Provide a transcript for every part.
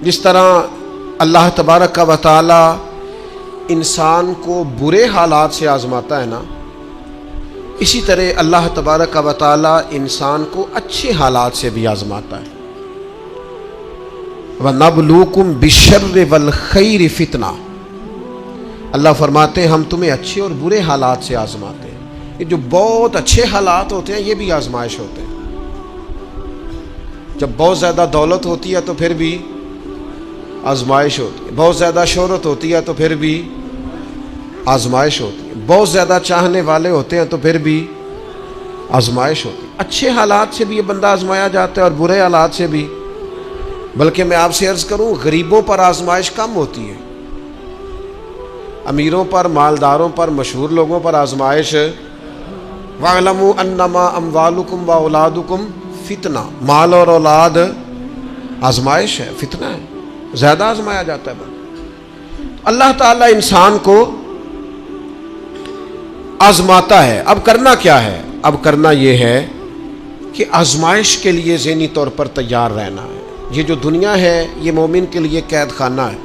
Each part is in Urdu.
جس طرح اللہ تبارک و تعالی انسان کو برے حالات سے آزماتا ہے نا، اسی طرح اللہ تبارک و تعالی انسان کو اچھے حالات سے بھی آزماتا ہے۔ وَنَبْلُوكُمْ بِالشَّرِّ وَالْخَيْرِ فِتْنَةً، اللہ فرماتے ہیں ہم تمہیں اچھے اور برے حالات سے آزماتے ہیں۔ یہ جو بہت اچھے حالات ہوتے ہیں یہ بھی آزمائش ہوتے ہیں۔ جب بہت زیادہ دولت ہوتی ہے تو پھر بھی آزمائش ہوتی ہے، بہت زیادہ شہرت ہوتی ہے تو پھر بھی آزمائش ہوتی ہے، بہت زیادہ چاہنے والے ہوتے ہیں تو پھر بھی آزمائش ہوتی ہے۔ اچھے حالات سے بھی یہ بندہ آزمایا جاتا ہے اور برے حالات سے بھی۔ بلکہ میں آپ سے عرض کروں، غریبوں پر آزمائش کم ہوتی ہے، امیروں پر، مالداروں پر، مشہور لوگوں پر آزمائش۔ وَاعْلَمُوا أَنَّمَا أَمْوَالُكُمْ وَأَوْلَادُكُمْ فتنہ، مال اور اولاد آزمائش ہے، فتنہ ہے، زیادہ آزمایا جاتا ہے۔ اللہ تعالیٰ انسان کو آزماتا ہے۔ اب کرنا کیا ہے؟ اب کرنا یہ ہے کہ آزمائش کے لیے ذہنی طور پر تیار رہنا ہے۔ یہ جو دنیا ہے یہ مومن کے لیے قید خانہ ہے۔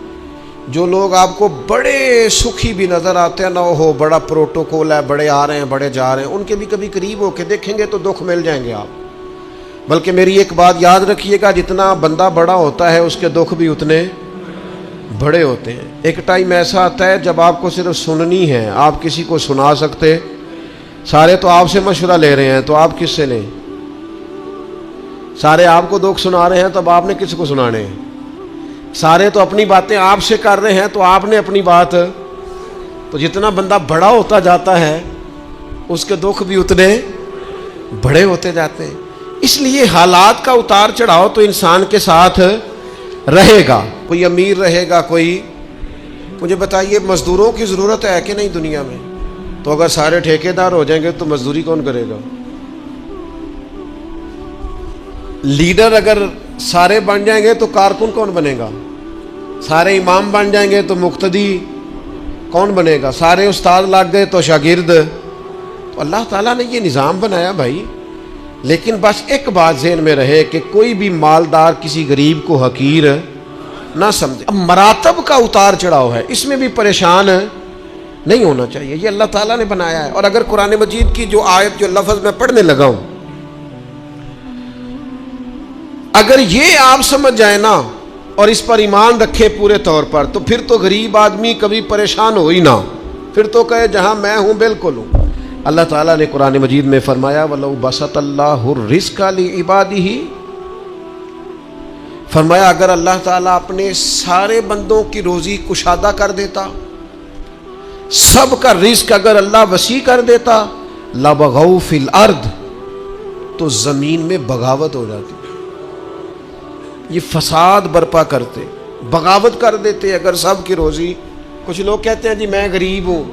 جو لوگ آپ کو بڑے سکھی بھی نظر آتے ہیں نا، ہو بڑا پروٹوکول ہے، بڑے آ رہے ہیں، بڑے جا رہے ہیں، ان کے بھی کبھی قریب ہو کے دیکھیں گے تو دکھ مل جائیں گے آپ۔ بلکہ میری ایک بات یاد رکھیے گا، جتنا بندہ بڑا ہوتا ہے اس کے دکھ بھی اتنے بڑے ہوتے ہیں۔ ایک ٹائم ایسا آتا ہے جب آپ کو صرف سننی ہے، آپ کسی کو سنا سکتے، سارے تو آپ سے مشورہ لے رہے ہیں تو آپ کس سے لیں؟ سارے آپ کو دکھ سنا رہے ہیں تو اب آپ نے کس کو سنانے ہیں؟ سارے تو اپنی باتیں آپ سے کر رہے ہیں تو آپ نے اپنی بات۔ تو جتنا بندہ بڑا ہوتا جاتا ہے اس کے دکھ بھی اتنے بڑے ہوتے جاتے ہیں۔ اس لیے حالات کا اتار چڑھاؤ تو انسان کے ساتھ رہے گا، کوئی امیر رہے گا، کوئی۔ مجھے بتائیے مزدوروں کی ضرورت ہے کہ نہیں دنیا میں؟ تو اگر سارے ٹھیکیدار ہو جائیں گے تو مزدوری کون کرے گا؟ لیڈر اگر سارے بن جائیں گے تو کارکن کون بنے گا؟ سارے امام بن جائیں گے تو مقتدی کون بنے گا؟ سارے استاد لگ گئے تو شاگرد۔ تو اللہ تعالیٰ نے یہ نظام بنایا بھائی، لیکن بس ایک بات ذہن میں رہے کہ کوئی بھی مالدار کسی غریب کو حقیر نہ سمجھے۔ اب مراتب کا اتار چڑھاؤ ہے، اس میں بھی پریشان نہیں ہونا چاہیے، یہ اللہ تعالیٰ نے بنایا ہے۔ اور اگر قرآن مجید کی جو آیت جو لفظ میں پڑھنے لگا ہوں، اگر یہ آپ سمجھ جائیں نا اور اس پر ایمان رکھے پورے طور پر، تو پھر تو غریب آدمی کبھی پریشان ہو ہی نہ، پھر تو کہے جہاں میں ہوں بالکل ہوں۔ اللہ تعالیٰ نے قرآن مجید میں فرمایا وَلَوْ بَسَطَ اللَّهُ الرِّزْقَ لِعِبَادِهِ، فرمایا اگر اللہ تعالیٰ اپنے سارے بندوں کی روزی کشادہ کر دیتا، سب کا رزق اگر اللہ وسیع کر دیتا، لَبَغَوْا فِي الْأَرْضِ، تو زمین میں بغاوت ہو جاتی، یہ فساد برپا کرتے، بغاوت کر دیتے اگر سب کی روزی۔ کچھ لوگ کہتے ہیں جی میں غریب ہوں،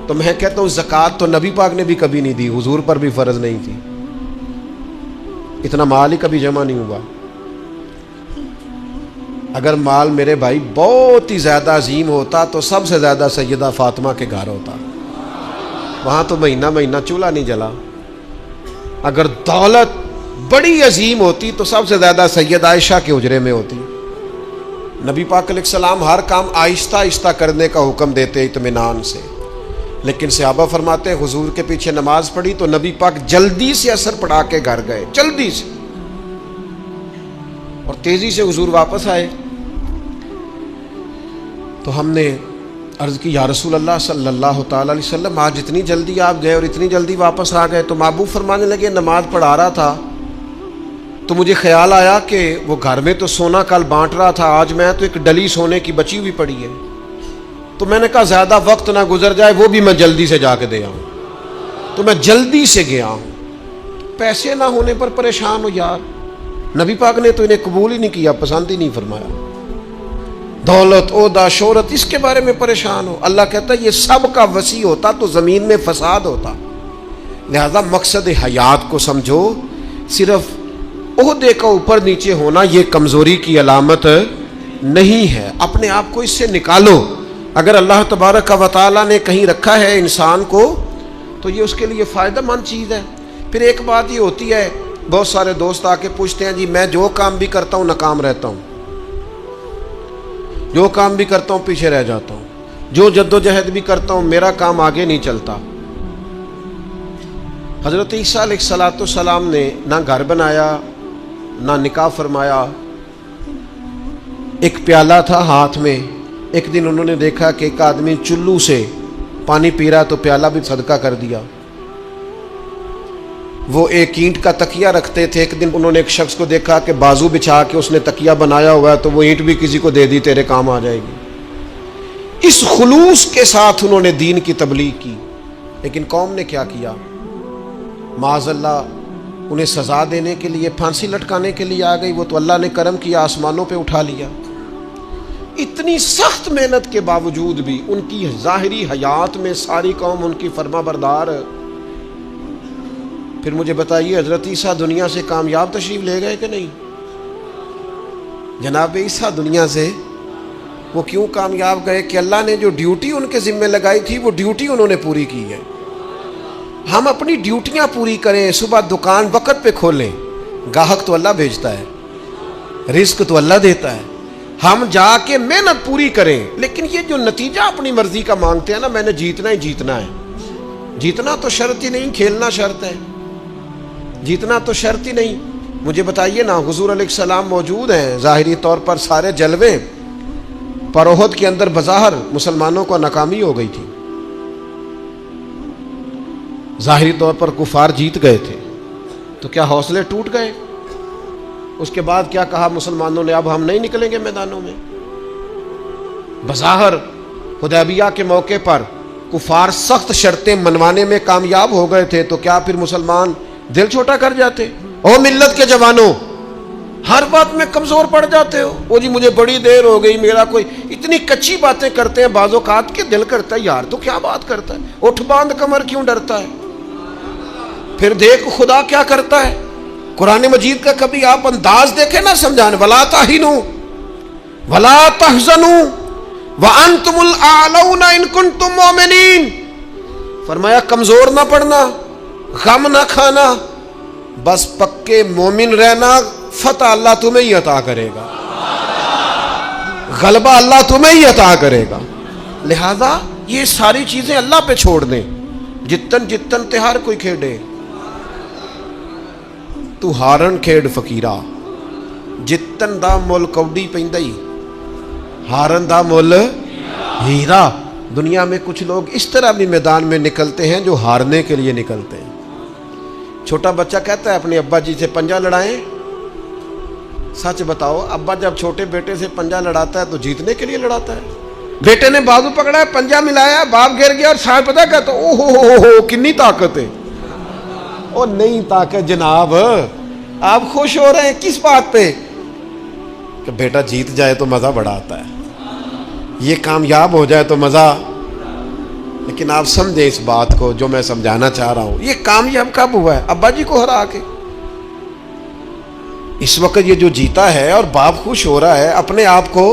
تو میں کہتا ہوں زکوٰۃ تو نبی پاک نے بھی کبھی نہیں دی، حضور پر بھی فرض نہیں تھی، اتنا مال ہی کبھی جمع نہیں ہوا۔ اگر مال میرے بھائی بہت ہی زیادہ عظیم ہوتا تو سب سے زیادہ سیدہ فاطمہ کے گھر ہوتا، وہاں تو مہینہ مہینہ چولہا نہیں جلا۔ اگر دولت بڑی عظیم ہوتی تو سب سے زیادہ سید عائشہ کے حجرے میں ہوتی۔ نبی پاک علیہ السلام ہر کام آہستہ آہستہ کرنے کا حکم دیتے اطمینان سے، لیکن صحابہ فرماتے ہیں حضور کے پیچھے نماز پڑھی تو نبی پاک جلدی سے اثر پڑھا کے گھر گئے، جلدی سے، اور تیزی سے حضور واپس آئے۔ تو ہم نے عرض کی یا رسول اللہ صلی اللہ تعالی علیہ وسلم آج اتنی جلدی آپ گئے اور اتنی جلدی واپس آ گئے؟ تو محبوب فرمانے لگے نماز پڑھا رہا تھا تو مجھے خیال آیا کہ وہ گھر میں تو سونا کل بانٹ رہا تھا، آج میں تو ایک ڈلی سونے کی بچی ہوئی پڑی ہے، تو میں نے کہا زیادہ وقت نہ گزر جائے، وہ بھی میں جلدی سے جا کے دے آؤں، تو میں جلدی سے گیا ہوں۔ پیسے نہ ہونے پر پریشان ہو یار، نبی پاک نے تو انہیں قبول ہی نہیں کیا، پسند ہی نہیں فرمایا۔ دولت، عہدہ، شہرت، اس کے بارے میں پریشان ہو، اللہ کہتا ہے یہ سب کا وسیع ہوتا تو زمین میں فساد ہوتا۔ لہذا مقصد حیات کو سمجھو، صرف عہدے کا اوپر نیچے ہونا یہ کمزوری کی علامت نہیں ہے، اپنے آپ کو اس سے نکالو۔ اگر اللہ تبارک و تعالیٰ نے کہیں رکھا ہے انسان کو تو یہ اس کے لیے فائدہ مند چیز ہے۔ پھر ایک بات یہ ہوتی ہے، بہت سارے دوست آ کے پوچھتے ہیں جی میں جو کام بھی کرتا ہوں ناکام رہتا ہوں، جو کام بھی کرتا ہوں پیچھے رہ جاتا ہوں, جو جدوجہد بھی کرتا ہوں میرا کام آگے نہیں چلتا. حضرت عیسیٰ علیہ السلام نے نہ گھر بنایا نہ نکاح فرمایا. ایک پیالہ تھا ہاتھ میں. ایک دن انہوں نے دیکھا کہ ایک آدمی چلو سے پانی پی رہا تو پیالہ بھی صدقہ کر دیا. وہ ایک اینٹ کا تکیہ رکھتے تھے. ایک دن انہوں نے ایک شخص کو دیکھا کہ بازو بچھا کے اس نے تکیہ بنایا ہوا ہے تو وہ اینٹ بھی کسی کو دے دی, تیرے کام آ جائے گی. اس خلوص کے ساتھ انہوں نے دین کی تبلیغ کی. لیکن قوم نے کیا کیا؟ معاذ اللہ انہیں سزا دینے کے لیے, پھانسی لٹکانے کے لیے آ گئی. وہ تو اللہ نے کرم کیا, آسمانوں پہ اٹھا لیا. اتنی سخت محنت کے باوجود بھی ان کی ظاہری حیات میں ساری قوم ان کی فرما بردار. پھر مجھے بتائیے حضرت عیسیٰ دنیا سے کامیاب تشریف لے گئے کہ نہیں؟ جناب عیسیٰ دنیا سے وہ کیوں کامیاب گئے کہ اللہ نے جو ڈیوٹی ان کے ذمہ لگائی تھی وہ ڈیوٹی انہوں نے پوری کی ہے. ہم اپنی ڈیوٹیاں پوری کریں, صبح دکان وقت پہ کھولیں. گاہک تو اللہ بھیجتا ہے, رزق تو اللہ دیتا ہے. ہم جا کے محنت پوری کریں. لیکن یہ جو نتیجہ اپنی مرضی کا مانگتے ہیں نا, میں نے جیتنا ہی جیتنا ہے. جیتنا تو شرط ہی نہیں, کھیلنا شرط ہے. جیتنا تو شرط ہی نہیں. مجھے بتائیے نا, حضور علیہ السلام موجود ہیں, ظاہری طور پر سارے جلوے, پر احد کے اندر بظاہر مسلمانوں کو ناکامی ہو گئی تھی. ظاہری طور پر کفار جیت گئے تھے, تو کیا حوصلے ٹوٹ گئے؟ اس کے بعد کیا کہا مسلمانوں نے؟ اب ہم نہیں نکلیں گے میدانوں میں. بظاہر حدیبیہ کے موقع پر کفار سخت شرطیں منوانے میں کامیاب ہو گئے تھے, تو کیا پھر مسلمان دل چھوٹا کر جاتے؟ او ملت کے جوانوں, ہر بات میں کمزور پڑ جاتے ہو. وہ جی مجھے بڑی دیر ہو گئی, میرا کوئی اتنی کچی باتیں کرتے ہیں بعض اوقات کے دل کرتا ہے یار تو کیا بات کرتا ہے, اٹھ باندھ کمر کیوں ڈرتا ہے. پھر دیکھ خدا کیا کرتا ہے. قرآن مجید کا کبھی آپ انداز دیکھیں نا سمجھانے, ولا تہنوا ولا تحزنوا وانتم الاعلون ان کنتم مؤمنین. فرمایا کمزور نہ پڑنا, غم نہ کھانا, بس پکے مومن رہنا. فتح اللہ تمہیں ہی عطا کرے گا, غلبہ اللہ تمہیں ہی عطا کرے گا. لہذا یہ ساری چیزیں اللہ پہ چھوڑ دیں. جتن جتن تہار کوئی کھیڑے, تو ہارن کھیڑ فقیرا, جتن دا مول کوڈی پیندائی, ہارن دا مول ہیرا. دنیا میں کچھ لوگ اس طرح بھی میدان میں نکلتے ہیں جو ہارنے کے لیے نکلتے ہیں. چھوٹا بچہ کہتا ہے اپنے ابا جی سے پنجہ لڑائیں. سچ بتاؤ, ابا جب چھوٹے بیٹے سے پنجہ لڑاتا ہے تو جیتنے کے لیے لڑاتا ہے؟ بیٹے نے بازو پکڑا ہے, پنجہ ملایا, باپ گر گیا اور صاحب پتہ کہتا او ہو کنی طاقت ہے. او نہیں طاقت جناب, آپ خوش ہو رہے ہیں کس بات پہ؟ کہ بیٹا جیت جائے تو مزہ بڑا آتا ہے, یہ کامیاب ہو جائے تو مزہ. لیکن آپ سمجھیں اس بات کو جو میں سمجھانا چاہ رہا ہوں. یہ کامیاب کب ہوا ہے؟ ابا جی کو ہرا کے. اس وقت یہ جو جیتا ہے اور باپ خوش ہو رہا ہے اپنے آپ کو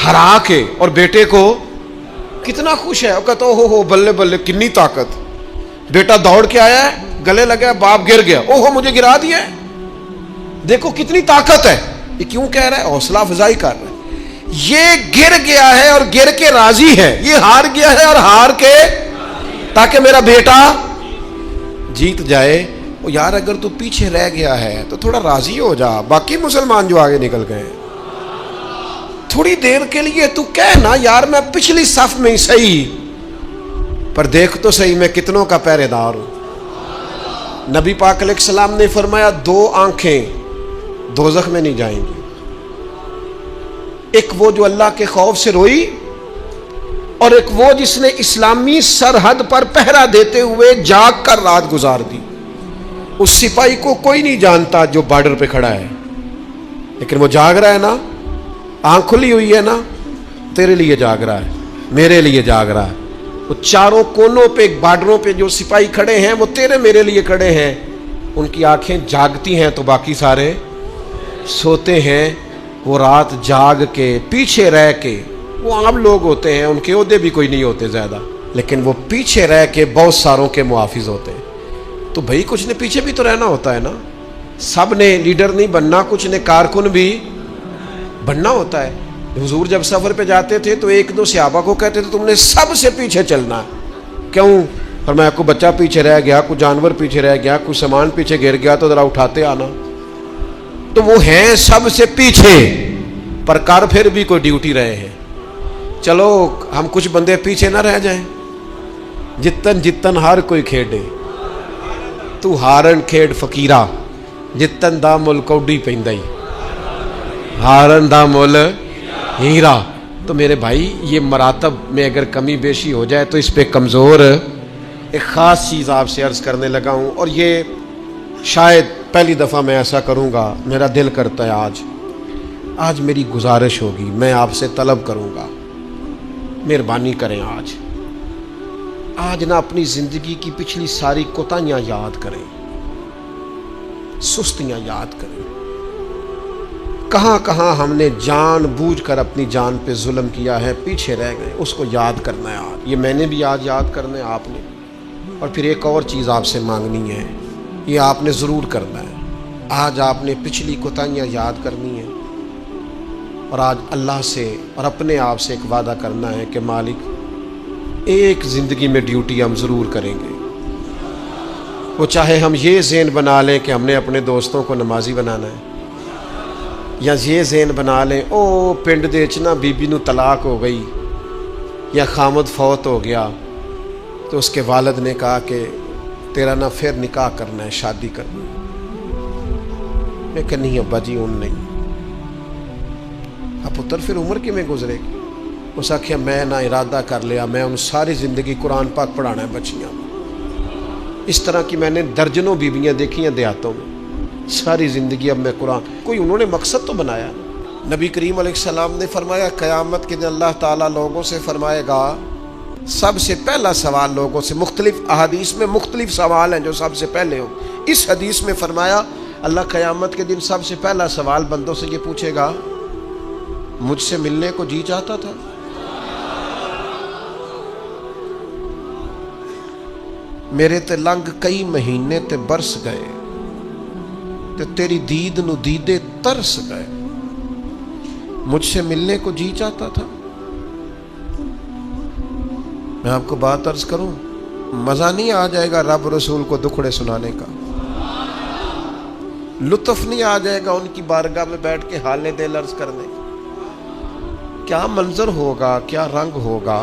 ہرا کے, اور بیٹے کو کتنا خوش ہے. وہ کہتا ہو بلے بلے کنی طاقت. بیٹا دوڑ کے آیا ہے, گلے لگا, باپ گر گیا, مجھے گرا دیا ہے, دیکھو کتنی طاقت ہے. یہ کیوں کہہ رہا ہے؟ حوصلہ افزائی کر رہا ہے. یہ گر گیا ہے اور گر کے راضی ہے, یہ ہار گیا ہے اور ہار کے, تاکہ میرا بیٹا جیت جائے. یار اگر تو پیچھے رہ گیا ہے تو تھوڑا راضی ہو جا. باقی مسلمان جو آگے نکل گئے تھوڑی دیر کے لیے تو کہہ نا یار میں پچھلی صف میں ہی صحیح, پر دیکھ تو صحیح میں کتنوں کا پہرے دار ہوں. نبی پاک علیہ السلام نے فرمایا 2 آنکھیں دوزخ میں نہیں جائیں گی. ایک وہ جو اللہ کے خوف سے روئی, اور ایک وہ جس نے اسلامی سرحد پر پہرا دیتے ہوئے جاگ کر رات گزار دی. اس سپاہی کو کوئی نہیں جانتا جو بارڈر پہ کھڑا ہے, لیکن وہ جاگ رہا ہے نا, آنکھ کھلی ہوئی ہے نا, تیرے لیے جاگ رہا ہے, میرے لیے جاگ رہا ہے. وہ چاروں کونوں پہ بارڈروں پہ جو سپاہی کھڑے ہیں وہ تیرے میرے لیے کھڑے ہیں. ان کی آنکھیں جاگتی ہیں تو باقی سارے سوتے ہیں. وہ رات جاگ کے پیچھے رہ کے, وہ عام لوگ ہوتے ہیں, ان کے عہدے بھی کوئی نہیں ہوتے زیادہ, لیکن وہ پیچھے رہ کے بہت ساروں کے محافظ ہوتے ہیں. تو بھائی کچھ نے پیچھے بھی تو رہنا ہوتا ہے نا, سب نے لیڈر نہیں بننا, کچھ نے کارکن بھی بننا ہوتا ہے. حضور جب سفر پہ جاتے تھے تو ایک دو صحابہ کو کہتے تھے تم نے سب سے پیچھے چلنا ہے. کیوں؟ فرمایا کوئی بچہ پیچھے رہ گیا, کوئی جانور پیچھے رہ گیا, کوئی سامان پیچھے گر گیا تو ذرا اٹھاتے آنا. تو وہ ہیں سب سے پیچھے, پر کر پھر بھی کوئی ڈیوٹی رہے ہیں. چلو ہم کچھ بندے پیچھے نہ رہ جائیں. جتن جتن ہر کوئی کھیڈے, تو ہارن کھیڈ فقیرہ, جتن دا مل کوڈی پیندائی, ہارن دا مل ہیرا. تو میرے بھائی یہ مراتب میں اگر کمی بیشی ہو جائے تو اس پہ کمزور. ایک خاص چیز آپ سے عرض کرنے لگا ہوں, اور یہ شاید پہلی دفعہ میں ایسا کروں گا. میرا دل کرتا ہے آج میری گزارش ہوگی, میں آپ سے طلب کروں گا, مہربانی کریں آج نہ اپنی زندگی کی پچھلی ساری کوتاہیاں یاد کریں, سستیاں یاد کریں. کہاں کہاں ہم نے جان بوجھ کر اپنی جان پہ ظلم کیا ہے, پیچھے رہ گئے, اس کو یاد کرنا ہے آج. یہ میں نے بھی آج یاد کرنا ہے, آپ نے. اور پھر ایک اور چیز آپ سے مانگنی ہے, یہ آپ نے ضرور کرنا ہے. آج آپ نے پچھلی کوتاہیاں یاد کرنی ہیں, اور آج اللہ سے اور اپنے آپ سے ایک وعدہ کرنا ہے کہ مالک ایک زندگی میں ڈیوٹی ہم ضرور کریں گے. وہ چاہے ہم یہ ذہن بنا لیں کہ ہم نے اپنے دوستوں کو نمازی بنانا ہے, یا یہ ذہن بنا لیں او پنڈ دے وچ نا بی بی نو طلاق ہو گئی, یا خامد فوت ہو گیا تو اس کے والد نے کہا کہ تیرا نہ پھر نکاح کرنا ہے, شادی کرنی ہے. میں کہ نہیں ابا جی ان نہیں. اب پتر پھر عمر کی میں گزرے گی. اس آخیا میں نہ ارادہ کر لیا, میں ان ساری زندگی قرآن پاک پڑھانا ہے بچیاں. اس طرح کی میں نے درجنوں بیویاں دیکھی ہیں دیہاتوں میں, ساری زندگی اب میں قرآن. کوئی انہوں نے مقصد تو بنایا. نبی کریم علیہ السلام نے فرمایا قیامت کے دن اللہ تعالیٰ لوگوں سے فرمائے گا, سب سے پہلا سوال لوگوں سے, مختلف احادیث میں مختلف سوال ہیں جو سب سے پہلے ہوں. اس حدیث میں فرمایا اللہ قیامت کے دن سب سے پہلا سوال بندوں سے یہ پوچھے گا, مجھ سے ملنے کو جی چاہتا تھا؟ میرے تے لنگ کئی مہینے تے برس گئے, تے تیری دید نو دیدے ترس گئے, مجھ سے ملنے کو جی چاہتا تھا؟ میں آپ کو بات عرض کروں, مزہ نہیں آ جائے گا رب رسول کو دکھڑے سنانے کا, لطف نہیں آ جائے گا ان کی بارگاہ میں بیٹھ کے حال دل عرض کرنے کا؟ کیا منظر ہوگا, کیا رنگ ہوگا,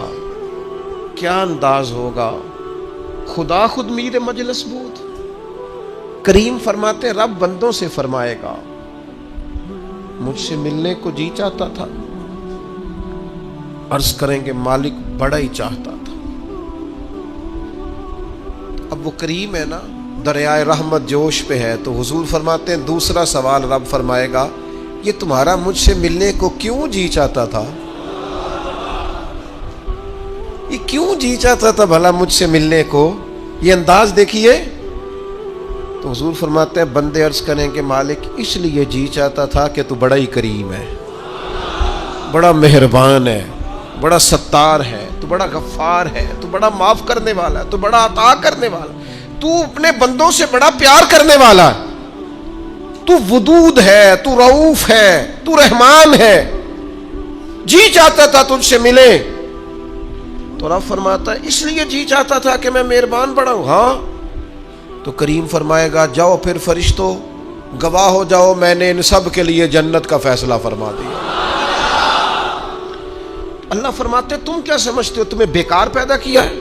کیا انداز ہوگا. خدا خود میر مجلس بود. کریم فرماتے رب بندوں سے فرمائے گا مجھ سے ملنے کو جی چاہتا تھا؟ عرض کریں گے مالک بڑا ہی چاہتا تھا. اب وہ کریم ہے نا, دریائے رحمت جوش پہ ہے, تو حضور فرماتے ہیں دوسرا سوال رب فرمائے گا یہ تمہارا مجھ سے ملنے کو کیوں جی چاہتا تھا؟ یہ کیوں جی چاہتا تھا بھلا مجھ سے ملنے کو؟ یہ انداز دیکھیے. تو حضور فرماتے ہیں بندے عرض کریں کہ مالک اس لیے جی چاہتا تھا کہ تو بڑا ہی کریم ہے, بڑا مہربان ہے, بڑا ستار ہے, تو بڑا غفار ہے, تو بڑا معاف کرنے والا ہے, تو بڑا عطا کرنے والا, تو اپنے بندوں سے بڑا پیار کرنے والا ہے, تو ودود ہے, تو رؤوف ہے, تو رحمان ہے, جی چاہتا تھا تجھ سے ملے. تو رب فرماتا ہے اس لیے جی چاہتا تھا کہ میں مہربان بڑا ہوں. ہاں. تو کریم فرمائے گا جاؤ پھر فرشتوں گواہ ہو جاؤ, میں نے ان سب کے لیے جنت کا فیصلہ فرما دیا. اللہ فرماتے تم کیا سمجھتے ہو تمہیں بیکار پیدا کیا ہے؟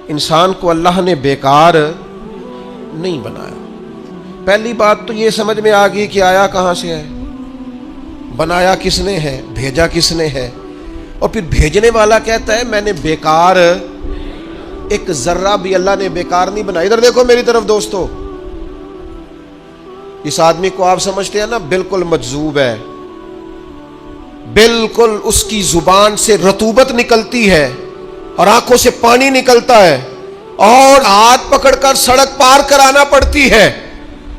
انسان کو اللہ نے بیکار نہیں بنایا. پہلی بات تو یہ سمجھ میں آ گئی کہ آیا کہاں سے ہے, بنایا کس نے ہے, بھیجا کس نے ہے. اور پھر بھیجنے والا کہتا ہے میں نے بیکار, ایک ذرہ بھی اللہ نے بیکار نہیں بنایا. ادھر دیکھو میری طرف دوستو, اس آدمی کو آپ سمجھتے ہیں نا بالکل مجذوب ہے, بالکل اس کی زبان سے رطوبت نکلتی ہے اور آنکھوں سے پانی نکلتا ہے, اور ہاتھ پکڑ کر سڑک پار کرانا پڑتی ہے,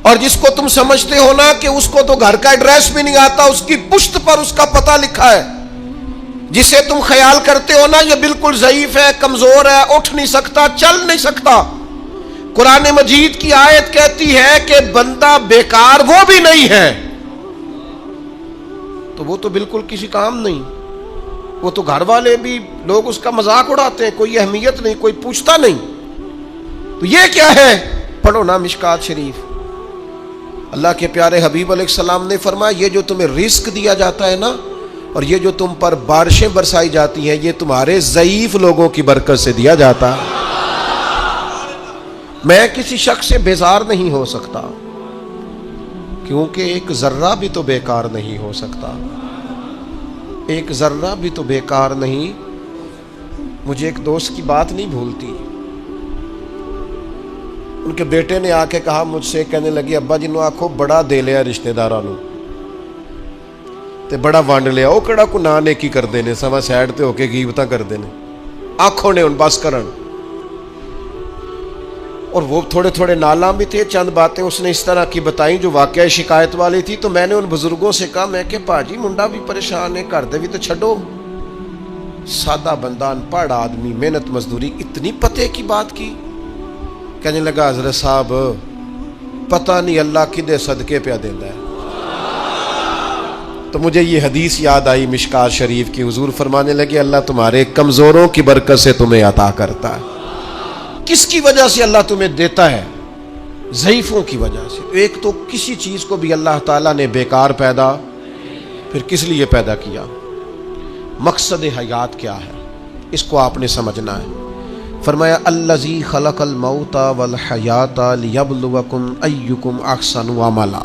اور جس کو تم سمجھتے ہو نا کہ اس کو تو گھر کا ایڈریس بھی نہیں آتا, اس کی پشت پر اس کا پتہ لکھا ہے. جسے تم خیال کرتے ہو نا یہ بالکل ضعیف ہے, کمزور ہے, اٹھ نہیں سکتا, چل نہیں سکتا, قرآن مجید کی آیت کہتی ہے کہ بندہ بیکار وہ بھی نہیں ہے. تو وہ تو بالکل کسی کام نہیں، وہ تو گھر والے بھی لوگ اس کا مذاق اڑاتے ہیں، کوئی اہمیت نہیں، کوئی پوچھتا نہیں. تو یہ کیا ہے؟ پڑھو نا مشکات شریف. اللہ کے پیارے حبیب علیہ السلام نے فرمایا یہ جو تمہیں رزق دیا جاتا ہے نا، اور یہ جو تم پر بارشیں برسائی جاتی ہیں، یہ تمہارے ضعیف لوگوں کی برکت سے دیا جاتا ہے. میں کسی شخص سے بیزار نہیں ہو سکتا، کیونکہ ایک ذرہ بھی تو بیکار نہیں ہو سکتا، ایک ذرہ بھی تو بیکار نہیں. مجھے ایک دوست کی بات نہیں بھولتی. ان کے بیٹے نے آ کے کہا مجھ سے، کہنے لگی ابا جی نو آکھو بڑا دے لیا رشتے داراں نو تے بڑا ونڈ لیا، وہ کہڑا کو نہ نیکی کردے نے، سوا سائڈ تے ہو کے غیبتاں کردے نے، آنکھوں نے ان بس کرن. اور وہ تھوڑے تھوڑے نالاں بھی تھے. چند باتیں اس نے اس طرح کی بتائیں جو واقعہ شکایت والی تھی. تو میں نے ان بزرگوں سے کہا، میں کہ پاجی منڈا بھی پریشان ہے، گھر دے بھی تو چھڈو. سادہ بندہ، ان پڑھ آدمی، محنت مزدوری، اتنی پتے کی بات کی. کہنے لگا حضرت صاحب پتہ نہیں اللہ کدے صدقے پہ دیندا ہے. تو مجھے یہ حدیث یاد آئی مشکات شریف کی. حضور فرمانے لگے اللہ تمہارے کمزوروں کی برکت سے تمہیں عطا کرتا ہے. کس کی وجہ سے اللہ تمہیں دیتا ہے؟ ضعیفوں کی وجہ سے. ایک تو کسی چیز کو بھی اللہ تعالیٰ نے بیکار پیدا پھر کس لیے پیدا کیا؟ مقصد حیات کیا ہے اس کو آپ نے سمجھنا ہے. فرمایا الذی خلق الموت والحیات لیبلوکم ایکم احسن عملا.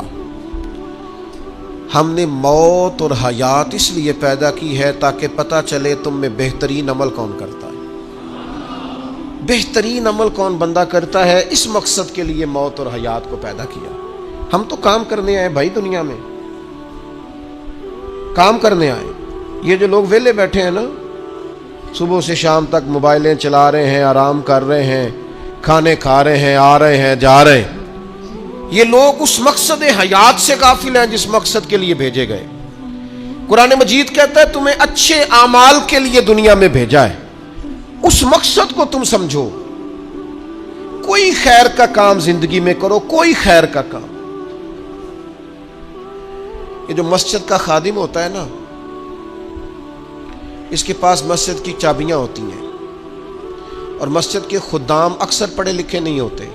ہم نے موت اور حیات اس لیے پیدا کی ہے تاکہ پتہ چلے تم میں بہترین عمل کون کرتا ہے، بہترین عمل کون بندہ کرتا ہے. اس مقصد کے لیے موت اور حیات کو پیدا کیا. ہم تو کام کرنے آئے بھائی، دنیا میں کام کرنے آئے. یہ جو لوگ ویلے بیٹھے ہیں نا، صبح سے شام تک موبائلیں چلا رہے ہیں، آرام کر رہے ہیں، کھانے کھا رہے ہیں، آ رہے ہیں، جا رہے ہیں، یہ لوگ اس مقصد حیات سے غافل ہیں جس مقصد کے لیے بھیجے گئے. قرآن مجید کہتا ہے تمہیں اچھے اعمال کے لیے دنیا میں بھیجا ہے، اس مقصد کو تم سمجھو. کوئی خیر کا کام زندگی میں کرو، کوئی خیر کا کام. یہ جو مسجد کا خادم ہوتا ہے نا، اس کے پاس مسجد کی چابیاں ہوتی ہیں، اور مسجد کے خدام اکثر پڑھے لکھے نہیں ہوتے،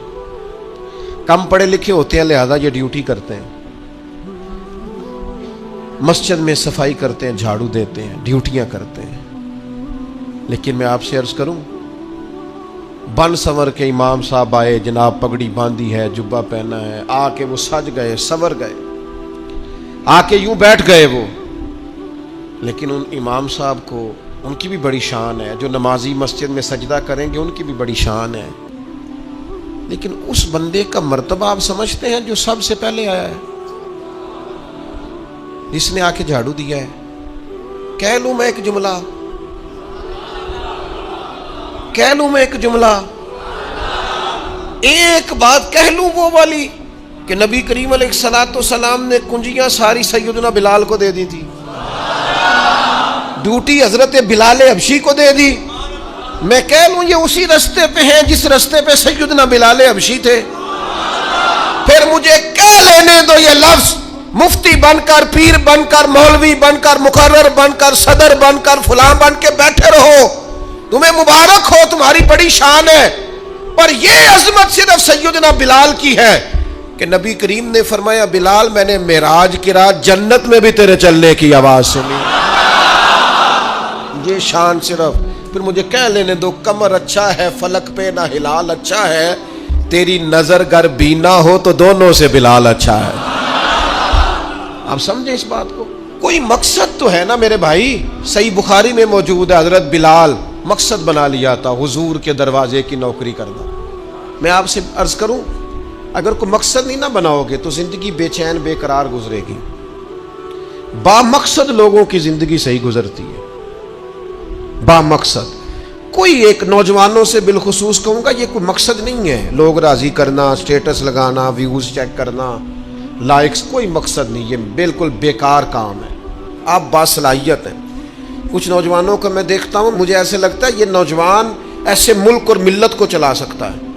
کم پڑھے لکھے ہوتے ہیں، لہذا یہ ڈیوٹی کرتے ہیں. مسجد میں صفائی کرتے ہیں، جھاڑو دیتے ہیں، ڈیوٹیاں کرتے ہیں. لیکن میں آپ سے عرض کروں، بن سنور کے امام صاحب آئے، جناب پگڑی باندھی ہے، جبہ پہنا ہے، آ کے وہ سج گئے، سنور گئے، آ کے یوں بیٹھ گئے وہ. لیکن ان امام صاحب کو، ان کی بھی بڑی شان ہے. جو نمازی مسجد میں سجدہ کریں گے ان کی بھی بڑی شان ہے. لیکن اس بندے کا مرتبہ آپ سمجھتے ہیں جو سب سے پہلے آیا ہے، جس نے آ کے جھاڑو دیا ہے. کہہ لوں میں ایک جملہ، کہہ لوں میں ایک جملہ، ایک بات کہہ لوں وہ والی کہ نبی کریم علیہ الصلوۃ والسلام نے کنجیاں ساری سیدنا بلال کو دے دی تھی، ڈیوٹی حضرت بلال حبشی کو دے دی. میں کہہ لوں یہ اسی رستے پہ ہیں جس رستے پہ سیدنا بلال حبشی تھے. پھر مجھے کہہ لینے دو یہ لفظ، مفتی بن کر، پیر بن کر، مولوی بن کر، مقرر بن کر، صدر بن کر، فلاں بن کے بیٹھے رہو، تمہیں مبارک ہو، تمہاری بڑی شان ہے. پر یہ عظمت صرف سیدنا بلال کی ہے کہ نبی کریم نے فرمایا بلال میں نے معراج کی رات جنت میں بھی تیرے چلنے کی آواز سنی. یہ شان صرف. پھر مجھے کہہ لینے دو کمر اچھا ہے، فلک پہ نہ ہلال اچھا ہے، تیری نظر گر بینا ہو تو دونوں سے بلال اچھا ہے. آپ سمجھیں اس بات کو. کوئی مقصد تو ہے نا میرے بھائی. صحیح بخاری میں موجود ہے حضرت بلال مقصد بنا لیا تھا حضور کے دروازے کی نوکری کرنا. میں آپ سے عرض کروں اگر کوئی مقصد نہیں نہ بناؤ گے تو زندگی بے چین بے قرار گزرے گی. با مقصد لوگوں کی زندگی صحیح گزرتی ہے، با مقصد. کوئی ایک نوجوانوں سے بالخصوص کہوں گا یہ کوئی مقصد نہیں ہے، لوگ راضی کرنا، سٹیٹس لگانا، ویوز چیک کرنا، لائکس، کوئی مقصد نہیں. یہ بالکل بیکار کام ہے. آپ باصلاحیت ہیں. کچھ نوجوانوں کو میں دیکھتا ہوں، مجھے ایسے لگتا ہے یہ نوجوان ایسے ملک اور ملت کو چلا سکتا ہے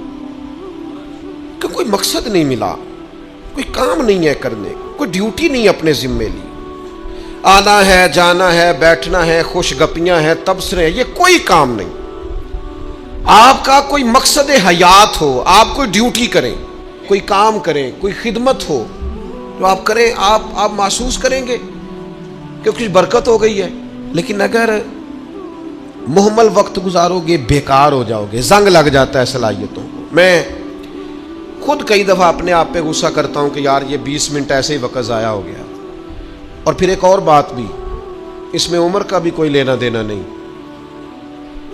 کہ کوئی مقصد نہیں ملا، کوئی کام نہیں ہے کرنے، کوئی ڈیوٹی نہیں اپنے ذمے لی. آنا ہے، جانا ہے، بیٹھنا ہے، خوش گپیاں ہیں، تبصرے ہیں، یہ کوئی کام نہیں۔ آپ کا کوئی مقصد حیات ہو، آپ کوئی ڈیوٹی کریں، کوئی کام کریں، کوئی خدمت ہو جو آپ کریں، آپ محسوس کریں گے کہ کچھ برکت ہو گئی ہے۔ لیکن اگر محمل وقت گزارو گے، بیکار ہو جاؤ گے، زنگ لگ جاتا ہے صلاحیتوں کو۔ میں خود کئی دفعہ اپنے آپ پہ غصہ کرتا ہوں کہ یار یہ 20 منٹ ایسے ہی وقت ضائع ہو گیا۔ اور پھر ایک اور بات بھی، اس میں عمر کا بھی کوئی لینا دینا نہیں۔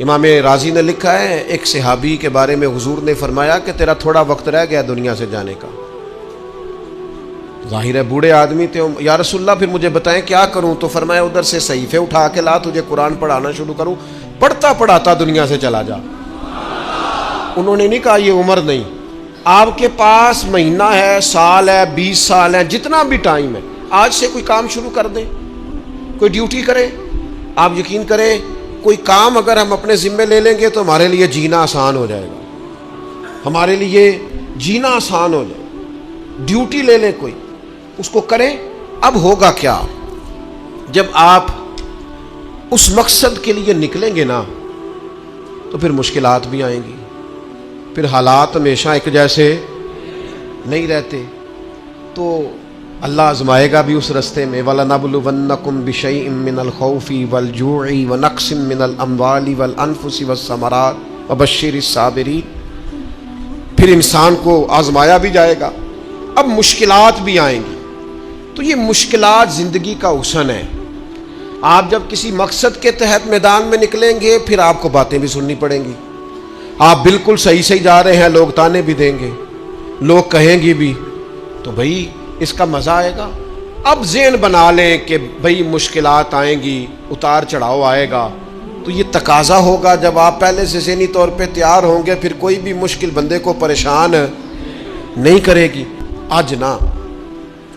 امام رازی نے لکھا ہے، ایک صحابی کے بارے میں حضور نے فرمایا کہ تیرا تھوڑا وقت رہ گیا دنیا سے جانے کا۔ ظاہر ہے بوڑھے آدمی تھے، یا رسول اللہ پھر مجھے بتائیں کیا کروں؟ تو فرمایا ادھر سے صحیفے اٹھا کے لا، تجھے قرآن پڑھانا شروع کروں، پڑھتا پڑھاتا دنیا سے چلا جا۔ انہوں نے نہیں کہا یہ عمر نہیں، آپ کے پاس مہینہ ہے، سال ہے، 20 سال ہے، جتنا بھی ٹائم ہے، آج سے کوئی کام شروع کر دیں، کوئی ڈیوٹی کریں۔ آپ یقین کریں کوئی کام اگر ہم اپنے ذمے لے لیں گے تو ہمارے لیے جینا آسان ہو جائے گا، ہمارے لیے جینا آسان ہو جائے گا۔ ڈیوٹی لے لیں کوئی، اس کو کریں۔ اب ہوگا کیا؟ جب آپ اس مقصد کے لیے نکلیں گے نا تو پھر مشکلات بھی آئیں گی، پھر حالات ہمیشہ ایک جیسے نہیں رہتے، تو اللہ آزمائے گا بھی اس رستے میں۔ وَلَنَبْلُوَنَّكُمْ بِشَيْءٍ مِّنَ الْخَوْفِ وَالْجُوعِ وَنَقْصٍ مِّنَ الْأَمْوَالِ وَالْأَنفُسِ وَالثَّمَرَاتِ وَبَشِّرِ الصَّابِرِينَ۔ پھر انسان کو آزمایا بھی جائے گا، اب مشکلات بھی آئیں گی۔ تو یہ مشکلات زندگی کا حسن ہے۔ آپ جب کسی مقصد کے تحت میدان میں نکلیں گے پھر آپ کو باتیں بھی سننی پڑیں گی۔ آپ بالکل صحیح جا رہے ہیں، لوگ تانے بھی دیں گے، لوگ کہیں گے بھی، تو بھائی اس کا مزہ آئے گا۔ اب ذہن بنا لیں کہ بھائی مشکلات آئیں گی، اتار چڑھاؤ آئے گا، تو یہ تقاضا ہوگا جب آپ پہلے سے ذہنی طور پہ تیار ہوں گے، پھر کوئی بھی مشکل بندے کو پریشان نہیں کرے گی۔ آج نا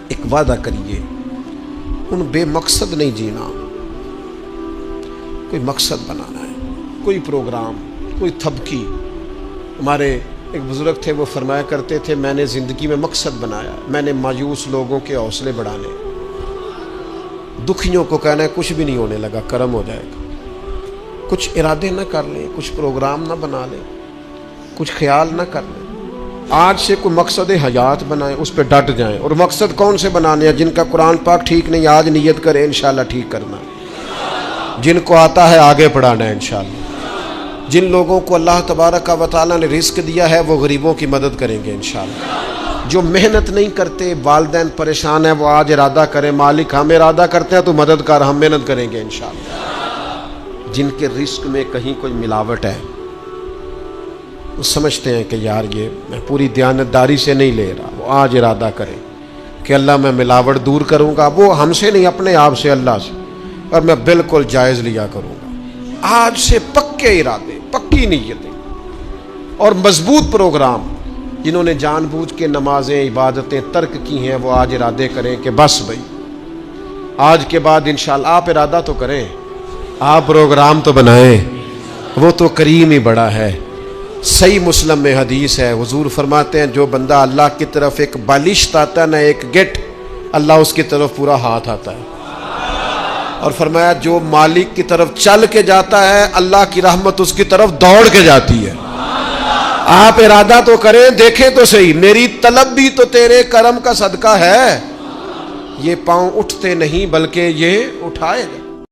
ایک وعدہ کریے، ان بے مقصد نہیں جینا، کوئی مقصد بنانا ہے، کوئی پروگرام، کوئی تھبکی۔ ہمارے ایک بزرگ تھے، وہ فرمایا کرتے تھے میں نے زندگی میں مقصد بنایا، میں نے مایوس لوگوں کے حوصلے بڑھانے، دکھیوں کو کہنا ہے کچھ بھی نہیں ہونے لگا، کرم ہو جائے گا۔ کچھ ارادے نہ کر لیں، کچھ پروگرام نہ بنا لیں، کچھ خیال نہ کر لیں، آج سے کوئی مقصد حیات بنائیں، اس پہ ڈٹ جائیں۔ اور مقصد کون سے بنانے ہیں؟ جن کا قرآن پاک ٹھیک نہیں آج نیت کریں انشاءاللہ ٹھیک کرنا، جن کو آتا ہے آگے پڑھانا ہے انشاءاللہ۔ جن لوگوں کو اللہ تبارک و تعالیٰ نے رزق دیا ہے وہ غریبوں کی مدد کریں گے انشاءاللہ۔ جو محنت نہیں کرتے، والدین پریشان ہیں، وہ آج ارادہ کریں مالک ہم ارادہ کرتے ہیں تو مدد کر، ہم محنت کریں گے انشاءاللہ۔ جن کے رزق میں کہیں کوئی ملاوٹ ہے، وہ سمجھتے ہیں کہ یار یہ میں پوری دیانتداری سے نہیں لے رہا، وہ آج ارادہ کریں کہ اللہ میں ملاوٹ دور کروں گا، وہ ہم سے نہیں اپنے آپ سے، اللہ سے، اور میں بالکل جائز لیا کروں گا۔ آج سے پکے ارادے، پکی نیتیں اور مضبوط پروگرام۔ جنہوں نے جان بوجھ کے نمازیں عبادتیں ترک کی ہیں وہ آج ارادے کریں کہ بس بھائی آج کے بعد انشاءاللہ۔ آپ ارادہ تو کریں، آپ پروگرام تو بنائیں، وہ تو کریم ہی بڑا ہے۔ صحیح مسلم میں حدیث ہے، حضور فرماتے ہیں جو بندہ اللہ کی طرف ایک بالشت آتا ہے نہ ایک گٹ، اللہ اس کی طرف پورا ہاتھ آتا ہے۔ اور فرمایا جو مالک کی طرف چل کے جاتا ہے اللہ کی رحمت اس کی طرف دوڑ کے جاتی ہے۔ آپ ارادہ تو کریں، دیکھیں تو صحیح، میری طلب بھی تو تیرے کرم کا صدقہ ہے۔ یہ پاؤں اٹھتے نہیں بلکہ یہ اٹھائے گا۔